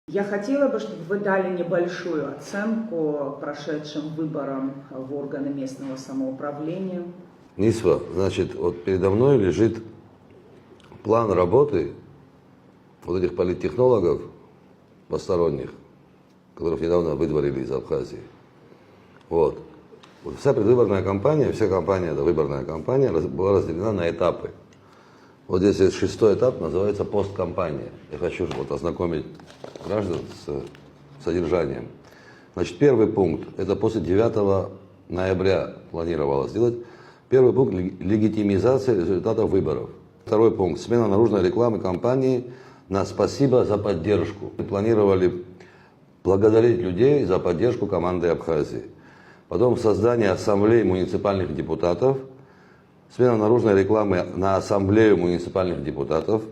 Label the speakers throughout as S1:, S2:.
S1: Я хотела бы, чтобы вы дали небольшую оценку прошедшим выборам в органы местного самоуправления.
S2: Нисва, значит, вот передо мной лежит план работы вот этих политтехнологов посторонних, которых недавно выдворили из Абхазии. Вот. Вот вся предвыборная кампания, вся кампания, это выборная кампания, была разделена на этапы. Вот здесь есть 6-й этап, называется посткампания. Я хочу вот ознакомить граждан с содержанием. Значит, первый пункт, это после 9 ноября планировалось сделать. Первый пункт – легитимизация результатов выборов. Второй пункт – смена наружной рекламы кампании на «Спасибо за поддержку». Мы планировали благодарить людей за поддержку команды Абхазии. Потом создание ассамблеи муниципальных депутатов, смена наружной рекламы на ассамблею муниципальных депутатов,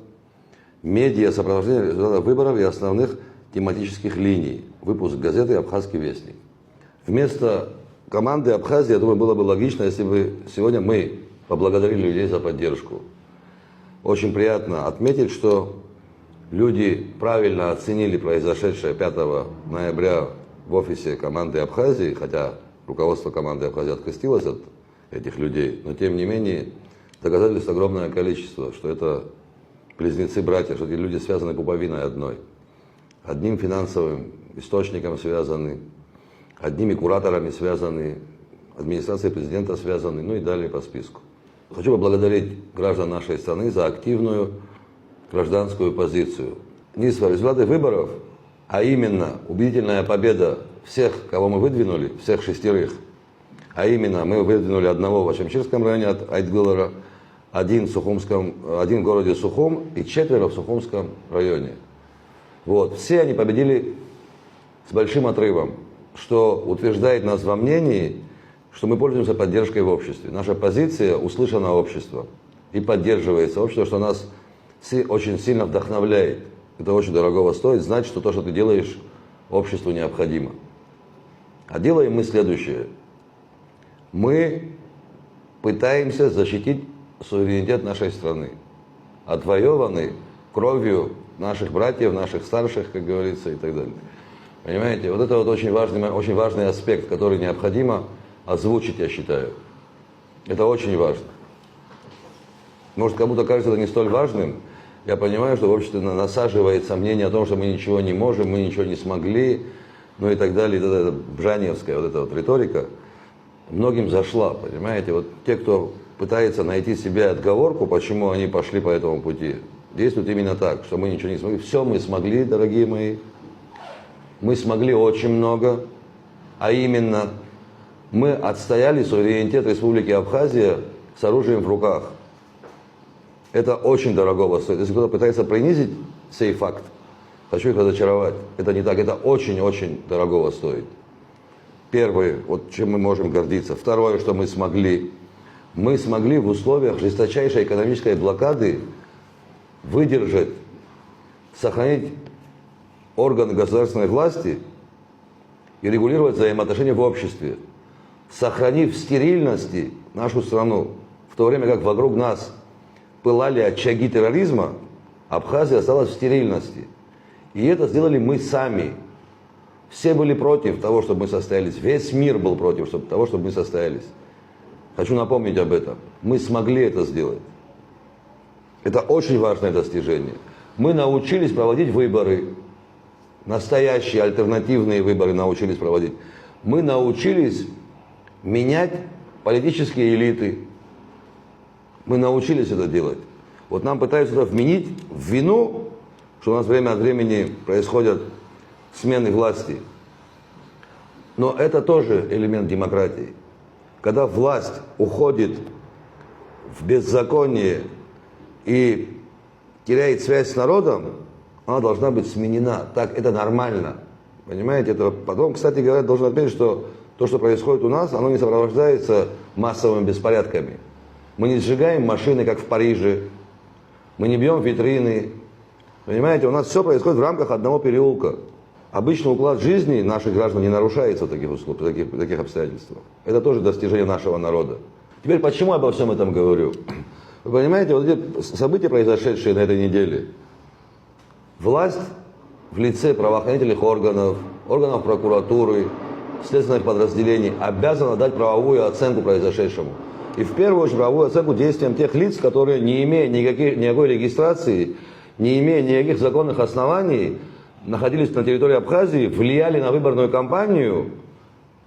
S2: медиа сопровождение результатов выборов и основных тематических линий, выпуск газеты «Абхазский вестник». Вместо команды Абхазии, я думаю, было бы логично, если бы сегодня мы поблагодарили людей за поддержку. Очень приятно отметить, что люди правильно оценили произошедшее 5 ноября в офисе команды Абхазии, хотя руководство команды Абхазии открестилось от этих людей, но тем не менее доказательств огромное количество, что это близнецы-братья, что эти люди связаны пуповиной одной. Одним финансовым источником связаны, одними кураторами связаны, администрацией президента связаны, ну и далее по списку. Хочу поблагодарить граждан нашей страны за активную гражданскую позицию. Результаты выборов, а именно убедительная победа всех, кого мы выдвинули, всех 6, а именно мы выдвинули одного в Ачамчирском районе от Айтгылара, один в городе Сухум и 4 в Сухумском районе. Вот. Все они победили с большим отрывом, что утверждает нас во мнении, что мы пользуемся поддержкой в обществе. Наша позиция услышана обществом и поддерживается обществом, что нас очень сильно вдохновляет. Это очень дорогого стоит знать, что то, что ты делаешь, обществу необходимо. А делаем мы следующее. Мы пытаемся защитить суверенитет нашей страны, отвоеванный кровью наших братьев, наших старших, как говорится, и так далее. Понимаете, вот это вот очень важный аспект, который необходимо озвучить, я считаю. Это очень важно. Может, кому-то кажется это не столь важным. Я понимаю, что в обществе насаживается мнение о том, что мы ничего не можем, мы ничего не смогли, ну и так далее. И вот эта бжаневская вот эта вот риторика многим зашла, понимаете. Вот те, кто пытается найти себе отговорку, почему они пошли по этому пути, действуют именно так, что мы ничего не смогли. Все мы смогли, дорогие мои. Мы смогли очень много, а именно мы отстояли суверенитет Республики Абхазия с оружием в руках. Это очень дорогого стоит. Если кто-то пытается принизить сей факт, хочу их разочаровать. Это не так, это очень-очень дорогого стоит. Первое, вот чем мы можем гордиться. Второе, что мы смогли в условиях жесточайшей экономической блокады выдержать, сохранить органы государственной власти и регулировать взаимоотношения в обществе, сохранив в стерильности нашу страну, в то время как вокруг нас пылали очаги терроризма, Абхазия осталась в стерильности. И это сделали мы сами. Все были против того, чтобы мы состоялись. Весь мир был против того, чтобы мы состоялись. Хочу напомнить об этом. Мы смогли это сделать. Это очень важное достижение. Мы научились проводить выборы. Настоящие альтернативные выборы научились проводить. Мы научились менять политические элиты. Мы научились это делать. Вот нам пытаются это вменить в вину, что у нас время от времени происходят смены власти. Но это тоже элемент демократии. Когда власть уходит в беззаконие и теряет связь с народом, она должна быть сменена. Так, это нормально. Понимаете? Это потом, кстати говоря, должен отметить, что то, что происходит у нас, оно не сопровождается массовыми беспорядками. Мы не сжигаем машины, как в Париже. Мы не бьем витрины. Понимаете, у нас все происходит в рамках одного переулка. Обычный уклад жизни наших граждан не нарушается в таких обстоятельствах. Это тоже достижение нашего народа. Теперь, почему я обо всем этом говорю? Вы понимаете, вот эти события, произошедшие на этой неделе, власть в лице правоохранительных органов, органов прокуратуры, следственных подразделений обязана дать правовую оценку произошедшему. И в первую очередь правовую оценку действиям тех лиц, которые, не имея никакой регистрации, не имея никаких законных оснований, находились на территории Абхазии, влияли на выборную кампанию,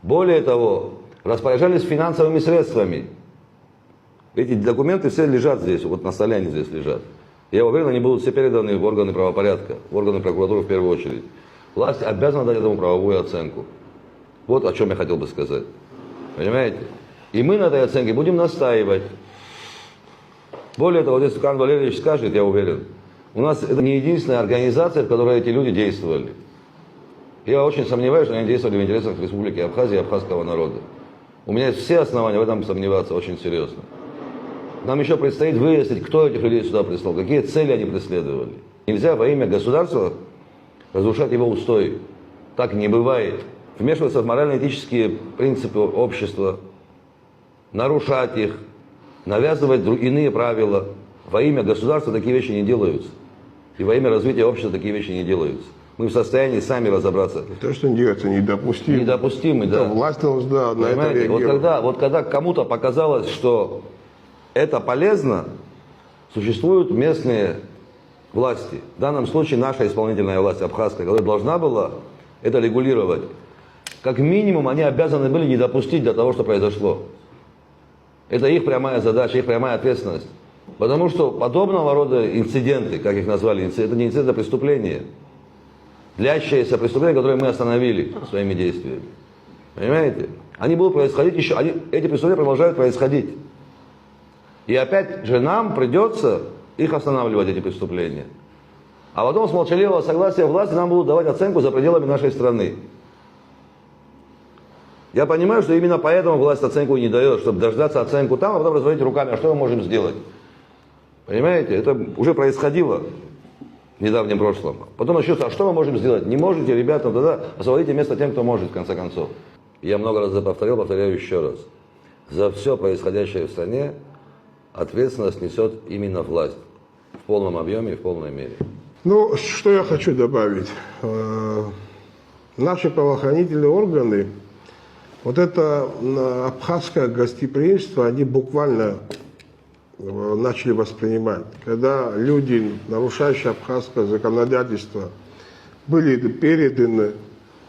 S2: более того, распоряжались финансовыми средствами. Эти документы все лежат здесь, вот на столе они здесь лежат. Я уверен, они будут все переданы в органы правопорядка, в органы прокуратуры в первую очередь. Власть обязана дать этому правовую оценку. Вот о чем я хотел бы сказать. Понимаете? И мы на этой оценке будем настаивать. Более того, если Кан Валерьевич скажет, я уверен, у нас это не единственная организация, в которой эти люди действовали. Я очень сомневаюсь, что они действовали в интересах Республики Абхазия и абхазского народа. У меня есть все основания в этом сомневаться очень серьезно. Нам еще предстоит выяснить, кто этих людей сюда прислал, какие цели они преследовали. Нельзя во имя государства разрушать его устои. Так не бывает. Вмешиваться в морально-этические принципы общества, нарушать их, навязывать иные правила. Во имя государства такие вещи не делаются. И во имя развития общества такие вещи не делаются. Мы в состоянии сами разобраться.
S3: То, что делается, недопустимо.
S2: Недопустимо, да.
S3: Власть должна на это реагировать.
S2: Вот когда кому-то показалось, что это полезно, существуют местные власти. В данном случае наша исполнительная власть абхазская, которая должна была это регулировать. Как минимум, они обязаны были не допустить до того, что произошло. Это их прямая задача, их прямая ответственность. Потому что подобного рода инциденты, как их назвали, это не инциденты, а преступления. Длящиеся преступления, которые мы остановили своими действиями. Понимаете? Они будут происходить еще, эти преступления продолжают происходить. И опять же нам придется их останавливать, эти преступления. А потом с молчаливого согласия власти нам будут давать оценку за пределами нашей страны. Я понимаю, что именно поэтому власть оценку не дает, чтобы дождаться оценку там, а потом разводить руками, а что мы можем сделать? Понимаете? Это уже происходило в недавнем прошлом. Потом начнется, а что мы можем сделать? Не можете, ребята, тогда освободите место тем, кто может, в конце концов. Я много раз повторяю еще раз. За все происходящее в стране ответственность несет именно власть. В полном объеме и в полной мере.
S3: Ну, что я хочу добавить. Наши правоохранительные органы, вот это абхазское гостеприимство, они буквально начали воспринимать. Когда люди, нарушающие абхазское законодательство, были переданы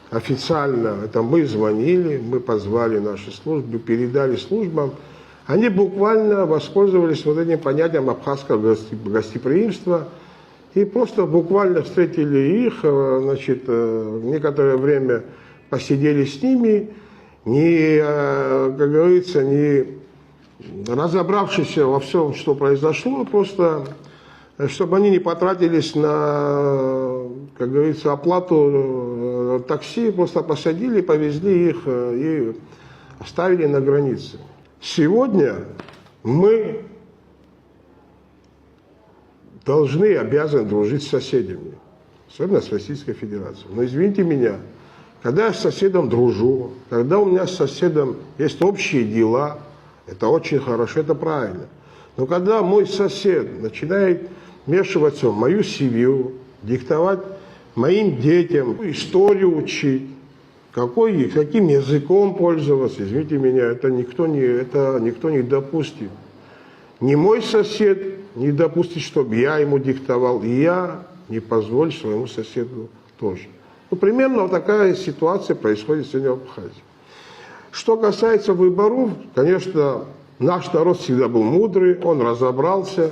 S3: официально, это мы звонили, мы позвали наши службы, передали службам, они буквально воспользовались вот этим понятием абхазского гостеприимства и просто буквально встретили их, значит, некоторое время посидели с ними, не, как говорится, не разобравшись во всем, что произошло, просто чтобы они не потратились на, как говорится, оплату такси, просто посадили, повезли их и оставили на границе. Сегодня мы должны и обязаны дружить с соседями, особенно с Российской Федерацией. Но извините меня, когда я с соседом дружу, когда у меня с соседом есть общие дела, это очень хорошо, это правильно. Но когда мой сосед начинает вмешиваться в мою семью, диктовать моим детям, историю учить, каким языком пользоваться, извините меня, это никто не допустит. Ни мой сосед не допустит, чтобы я ему диктовал, и я не позволю своему соседу тоже. Ну, примерно вот такая ситуация происходит сегодня в Абхазии. Что касается выборов, конечно, наш народ всегда был мудрый, он разобрался.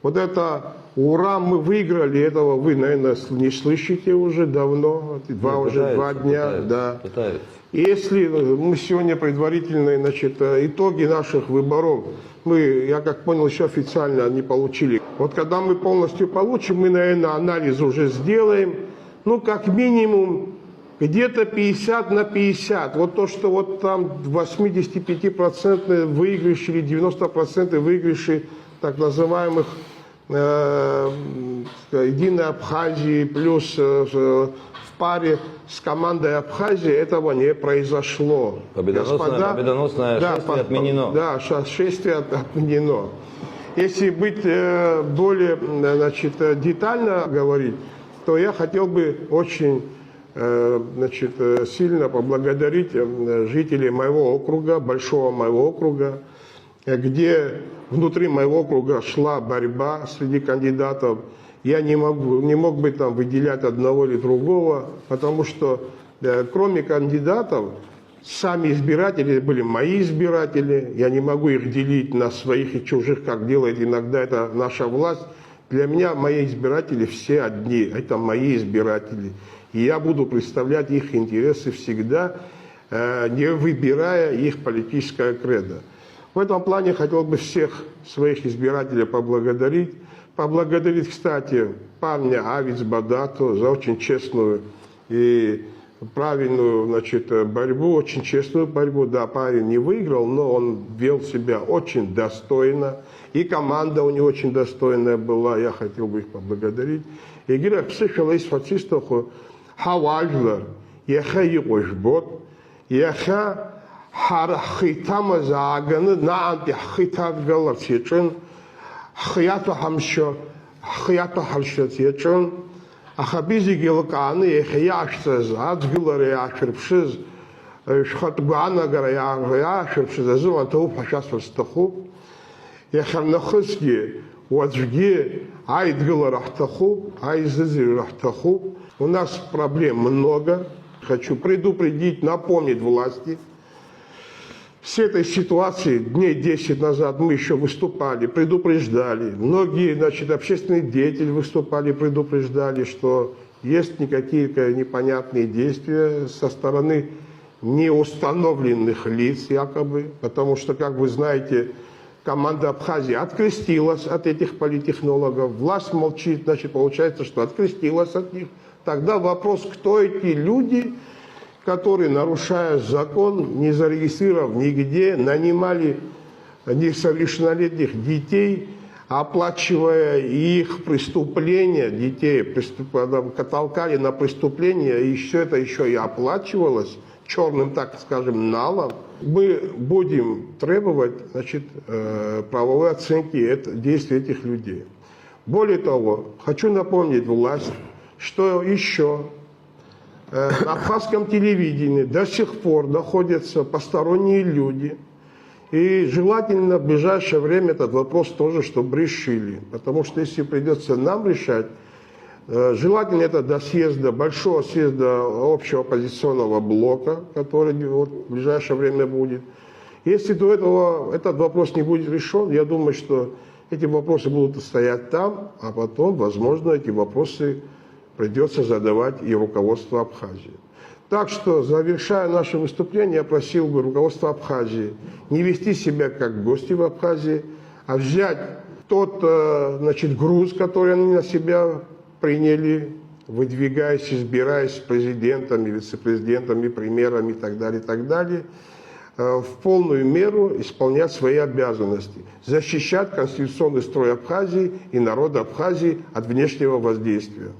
S3: Вот это «Ура, мы выиграли», этого вы, наверное, не слышите уже давно, два дня. Да. Если мы сегодня предварительные, значит, итоги наших выборов, я как понял, еще официально не получили. Вот когда мы полностью получим, мы, наверное, анализ уже сделаем, ну, как минимум, где-то 50 на 50. Вот то, что вот там 85% выигрыши или 90% выигрыши так называемых Единой Абхазии плюс в паре с командой Абхазии, этого не произошло.
S2: Победоносное шествие отменено.
S3: Да, шествие отменено. Если быть более, значит, детально говорить, что я хотел бы очень сильно поблагодарить жителей моего округа, большого моего округа, где внутри моего округа шла борьба среди кандидатов. Я не мог бы там выделять одного или другого, потому что кроме кандидатов, сами избиратели были мои избиратели. Я не могу их делить на своих и чужих, как делает иногда это наша власть. Для меня мои избиратели все одни, это мои избиратели. И я буду представлять их интересы всегда, не выбирая их политическое кредо. В этом плане хотел бы всех своих избирателей поблагодарить. Поблагодарить, кстати, парня Авиц Бадату за очень честную и правильную борьбу, очень честную борьбу. Да, парень не выиграл, но он вел себя очень достойно. И команда у него очень достойная была. Я хотел бы их поблагодарить. И говорю, психолог фацистоху хавальвер, яха игошбот, яха хархитама зааганы наанти хитат галатсичен, хяту хамшо, хяту харшатсичен, ахабизи гилканы яхяшсаз, адгиларе ашрпшиз, шхатгуана гарая ашрпшиз, азу антау пашасвастаху, яхарнахыски, уаджги, айдгила рахтаху, айзизи рахтаху. У нас проблем много. Хочу предупредить, напомнить власти. С этой ситуации дней 10 назад мы еще выступали, предупреждали. Многие, общественные деятели выступали, предупреждали, что есть какие-то непонятные действия со стороны неустановленных лиц якобы. Потому что, как вы знаете, команда Абхазии открестилась от этих политтехнологов. Власть молчит, получается, что открестилась от них. Тогда вопрос, кто эти люди, которые, нарушая закон, не зарегистрировав нигде, нанимали несовершеннолетних детей, оплачивая их преступления, детей толкали на преступления, и это еще и оплачивалось черным, так скажем, налом. Мы будем требовать правовой оценки действий этих людей. Более того, хочу напомнить власть, что еще на абхазском телевидении до сих пор находятся посторонние люди. И желательно в ближайшее время этот вопрос тоже, чтобы решили. Потому что если придется нам решать, желательно это до съезда, большого съезда общего оппозиционного блока, который в ближайшее время будет. Если до этого этот вопрос не будет решен, я думаю, что эти вопросы будут стоять там, а потом, возможно, эти вопросы придется задавать и руководству Абхазии. Так что, завершая наше выступление, я просил бы руководство Абхазии не вести себя как гости в Абхазии, а взять тот груз, который они на себя приняли, выдвигаясь, избираясь президентами, вице-президентами, премьерами и так далее, в полную меру исполнять свои обязанности, защищать конституционный строй Абхазии и народа Абхазии от внешнего воздействия.